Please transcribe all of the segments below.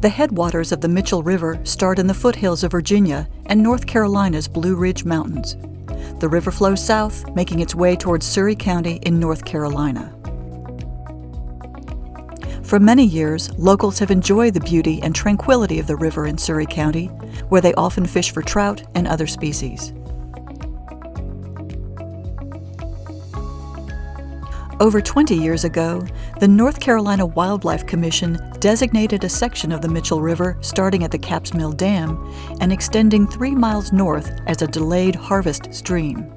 The headwaters of the Mitchell River start in the foothills of Virginia and North Carolina's Blue Ridge Mountains. The river flows south, making its way towards Surry County in North Carolina. For many years, locals have enjoyed the beauty and tranquility of the river in Surry County, where they often fish for trout and other species. Over 20 years ago, the North Carolina Wildlife Commission designated a section of the Mitchell River starting at the Capps Mill Dam and extending 3 miles north as a delayed harvest stream.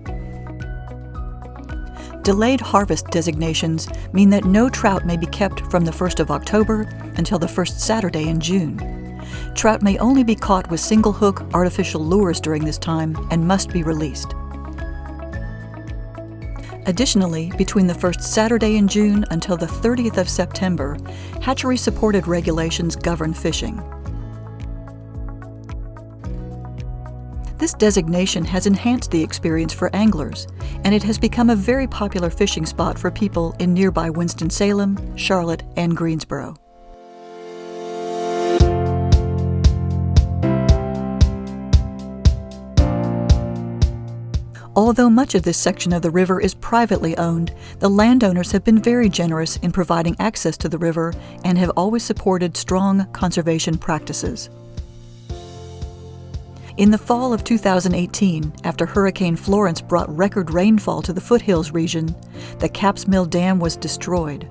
Delayed harvest designations mean that no trout may be kept from the 1st of October until the first Saturday in June. Trout may only be caught with single-hook artificial lures during this time and must be released. Additionally, between the first Saturday in June until the 30th of September, hatchery-supported regulations govern fishing. This designation has enhanced the experience for anglers, and it has become a very popular fishing spot for people in nearby Winston-Salem, Charlotte, and Greensboro. Although much of this section of the river is privately owned, the landowners have been very generous in providing access to the river and have always supported strong conservation practices. In the fall of 2018, after Hurricane Florence brought record rainfall to the foothills region, the Capps Mill Dam was destroyed.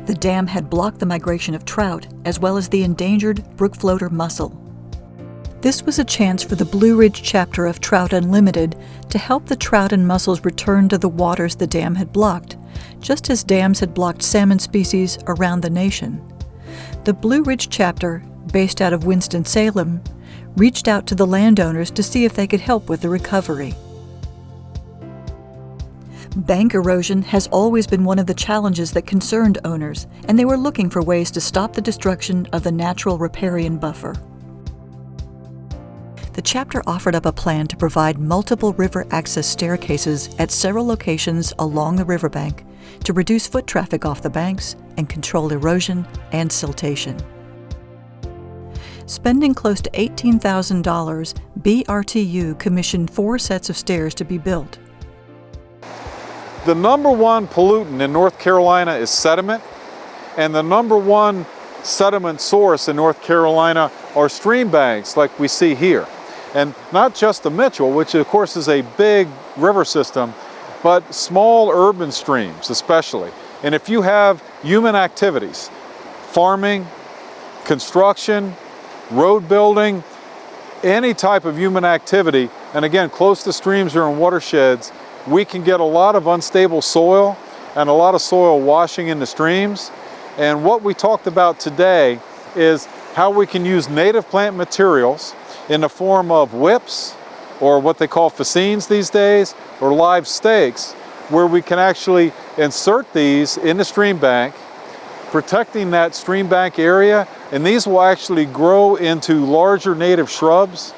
The dam had blocked the migration of trout, as well as the endangered brook floater mussel. This was a chance for the Blue Ridge chapter of Trout Unlimited to help the trout and mussels return to the waters the dam had blocked, just as dams had blocked salmon species around the nation. The Blue Ridge chapter, based out of Winston-Salem, reached out to the landowners to see if they could help with the recovery. Bank erosion has always been one of the challenges that concerned owners, and they were looking for ways to stop the destruction of the natural riparian buffer. The chapter offered up a plan to provide multiple river access staircases at several locations along the riverbank to reduce foot traffic off the banks and control erosion and siltation. Spending close to $18,000, BRTU commissioned 4 sets of stairs to be built. The number one pollutant in North Carolina is sediment, and the number one sediment source in North Carolina are stream banks like we see here. And not just the Mitchell, which of course is a big river system, but small urban streams especially. And if you have human activities, farming, construction, road building, any type of human activity, and again, close to streams or in watersheds, we can get a lot of unstable soil and a lot of soil washing into streams. And what we talked about today is how we can use native plant materials in the form of whips, or what they call fascines these days, or live stakes, where we can actually insert these in the stream bank, protecting that stream bank area, and these will actually grow into larger native shrubs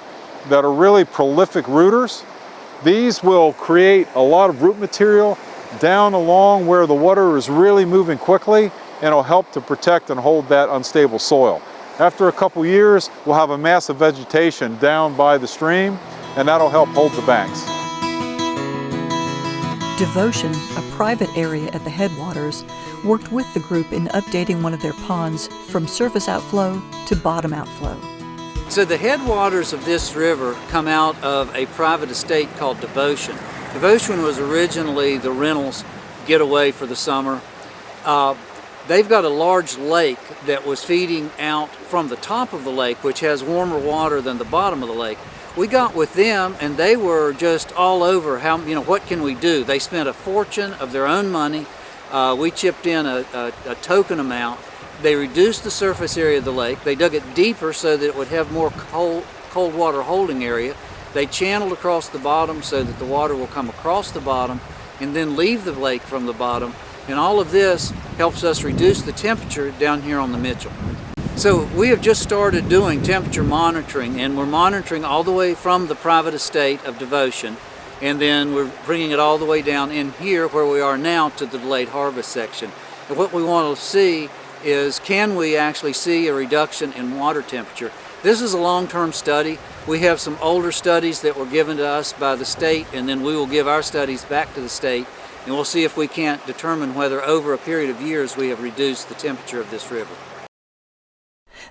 that are really prolific rooters. These will create a lot of root material down along where the water is really moving quickly, and it'll help to protect and hold that unstable soil. After a couple years, we'll have a massive vegetation down by the stream, and that'll help hold the banks. Devotion, a private area at the headwaters, worked with the group in updating one of their ponds from surface outflow to bottom outflow. So the headwaters of this river come out of a private estate called Devotion. Devotion was originally the Reynolds getaway for the summer. They've got a large lake that was feeding out from the top of the lake, which has warmer water than the bottom of the lake. We got with them and they were just all over what can we do? They spent a fortune of their own money. We chipped in a token amount. They reduced the surface area of the lake. They dug it deeper so that it would have more cold water holding area. They channeled across the bottom so that the water will come across the bottom and then leave the lake from the bottom. And all of this helps us reduce the temperature down here on the Mitchell. So we have just started doing temperature monitoring, and we're monitoring all the way from the private estate of Devotion, and then we're bringing it all the way down in here where we are now to the delayed harvest section. And what we want to see is, can we actually see a reduction in water temperature? This is a long-term study. We have some older studies that were given to us by the state, and then we will give our studies back to the state, and we'll see if we can't determine whether over a period of years we have reduced the temperature of this river.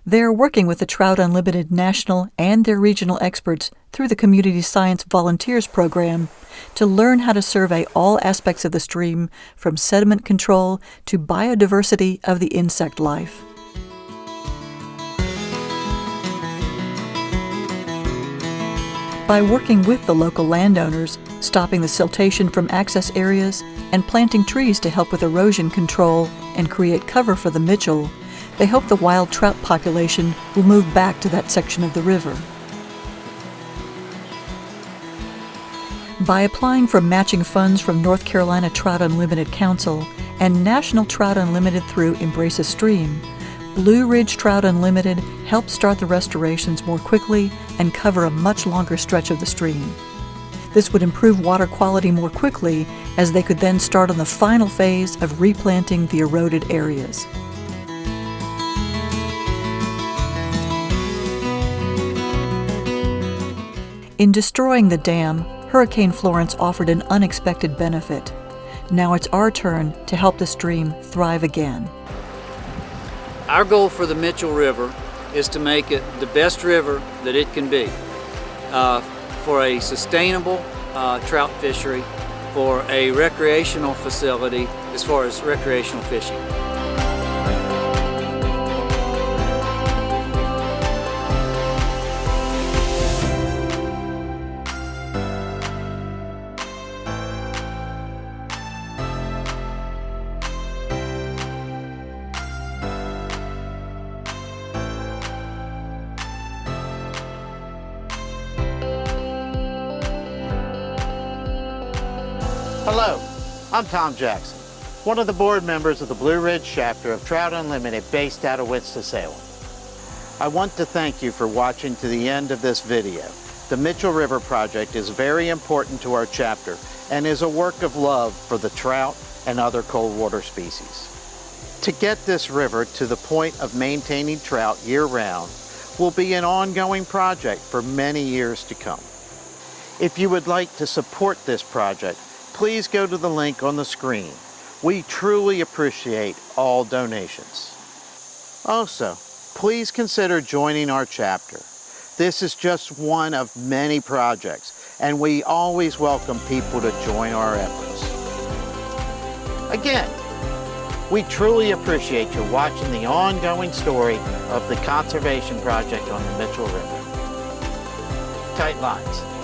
They're working with the Trout Unlimited national and their regional experts through the Community Science Volunteers Program to learn how to survey all aspects of the stream, from sediment control to biodiversity of the insect life. By working with the local landowners, stopping the siltation from access areas, and planting trees to help with erosion control and create cover for the Mitchell, they hope the wild trout population will move back to that section of the river. By applying for matching funds from North Carolina Trout Unlimited Council and National Trout Unlimited through Embrace a Stream, Blue Ridge Trout Unlimited helped start the restorations more quickly and cover a much longer stretch of the stream. This would improve water quality more quickly, as they could then start on the final phase of replanting the eroded areas. In destroying the dam, Hurricane Florence offered an unexpected benefit. Now it's our turn to help the stream thrive again. Our goal for the Mitchell River is to make it the best river that it can be, for a sustainable trout fishery, for a recreational facility as far as recreational fishing. Hello, I'm Tom Jackson, one of the board members of the Blue Ridge chapter of Trout Unlimited based out of Winston-Salem. I want to thank you for watching to the end of this video. The Mitchell River Project is very important to our chapter and is a work of love for the trout and other cold water species. To get this river to the point of maintaining trout year-round will be an ongoing project for many years to come. If you would like to support this project, please go to the link on the screen. We truly appreciate all donations. Also, please consider joining our chapter. This is just one of many projects, and we always welcome people to join our efforts. Again, we truly appreciate you watching the ongoing story of the conservation project on the Mitchell River. Tight lines.